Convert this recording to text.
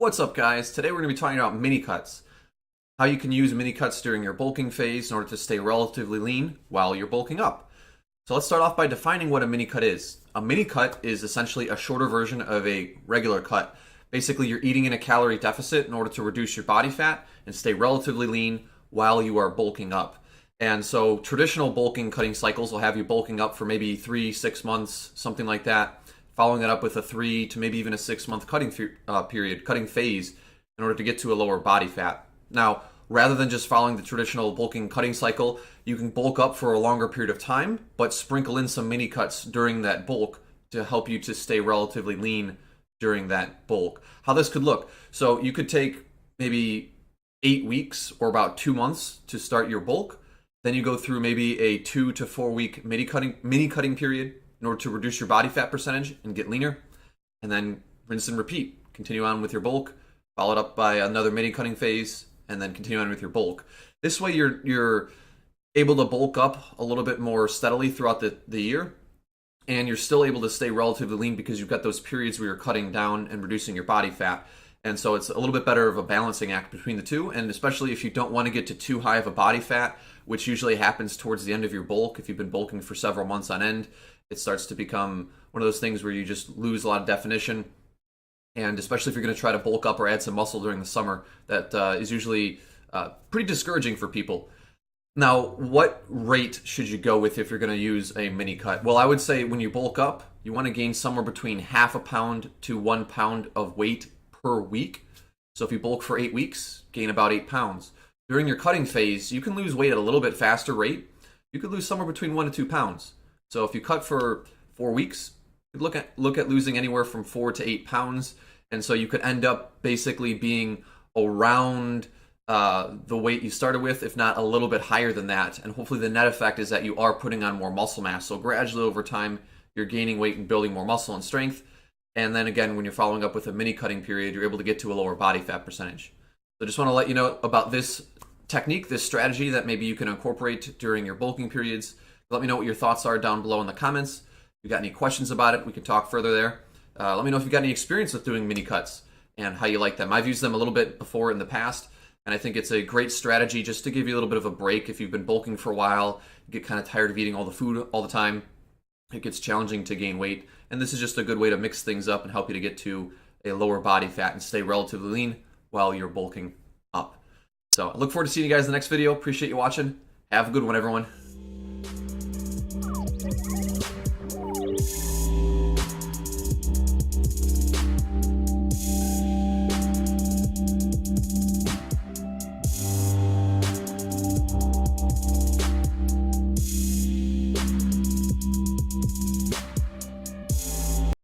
What's up, guys? Today we're going to be talking about mini cuts. How you can use mini cuts during your bulking phase in order to stay relatively lean while you're bulking up. So let's start off by defining what a mini cut is. A mini cut is essentially a shorter version of a regular cut. Basically, you're eating in a calorie deficit in order to reduce your body fat and stay relatively lean while you are bulking up. And so traditional bulking cutting cycles will have you bulking up for maybe 3-6 months, something like that, following that up with a 3 to maybe even a 6 month cutting cutting phase in order to get to a lower body fat. Now, rather than just following the traditional bulking cutting cycle, you can bulk up for a longer period of time, but sprinkle in some mini cuts during that bulk to help you to stay relatively lean during that bulk. How this could look. So you could take maybe 8 weeks or about 2 months to start your bulk. Then you go through maybe a 2 to 4 week mini cutting period in order to reduce your body fat percentage and get leaner, and then rinse and repeat. Continue on with your bulk, followed up by another mini cutting phase, and then continue on with your bulk. This way you're able to bulk up a little bit more steadily throughout the year, and you're still able to stay relatively lean because you've got those periods where you're cutting down and reducing your body fat. And so it's a little bit better of a balancing act between the two, and especially if you don't want to get to too high of a body fat, which usually happens towards the end of your bulk. If you've been bulking for several months on end, it starts to become one of those things where you just lose a lot of definition. And especially if you're going to try to bulk up or add some muscle during the summer, that is usually pretty discouraging for people. Now, what rate should you go with if you're going to use a mini cut? Well, I would say when you bulk up, you want to gain somewhere between half a pound to 1 pound of weight per week. So if you bulk for 8 weeks, gain about 8 pounds. During your cutting phase, you can lose weight at a little bit faster rate. You could lose somewhere between 1 to 2 pounds. So if you cut for 4 weeks, you look at losing anywhere from 4 to 8 pounds. And so you could end up basically being around the weight you started with, if not a little bit higher than that. And hopefully the net effect is that you are putting on more muscle mass. So gradually over time, you're gaining weight and building more muscle and strength. And then again, when you're following up with a mini cutting period, you're able to get to a lower body fat percentage. So just want to let you know about this technique, this strategy that maybe you can incorporate during your bulking periods. Let me know what your thoughts are down below in the comments. If you got any questions about it, we can talk further there. Let me know if you've got any experience with doing mini cuts and how you like them. I've used them a little bit before in the past, and I think it's a great strategy just to give you a little bit of a break. If you've been bulking for a while, you get kind of tired of eating all the food all the time, it gets challenging to gain weight, and this is just a good way to mix things up and help you to get to a lower body fat and stay relatively lean while you're bulking up. So I look forward to seeing you guys in the next video. Appreciate you watching. Have a good one, everyone.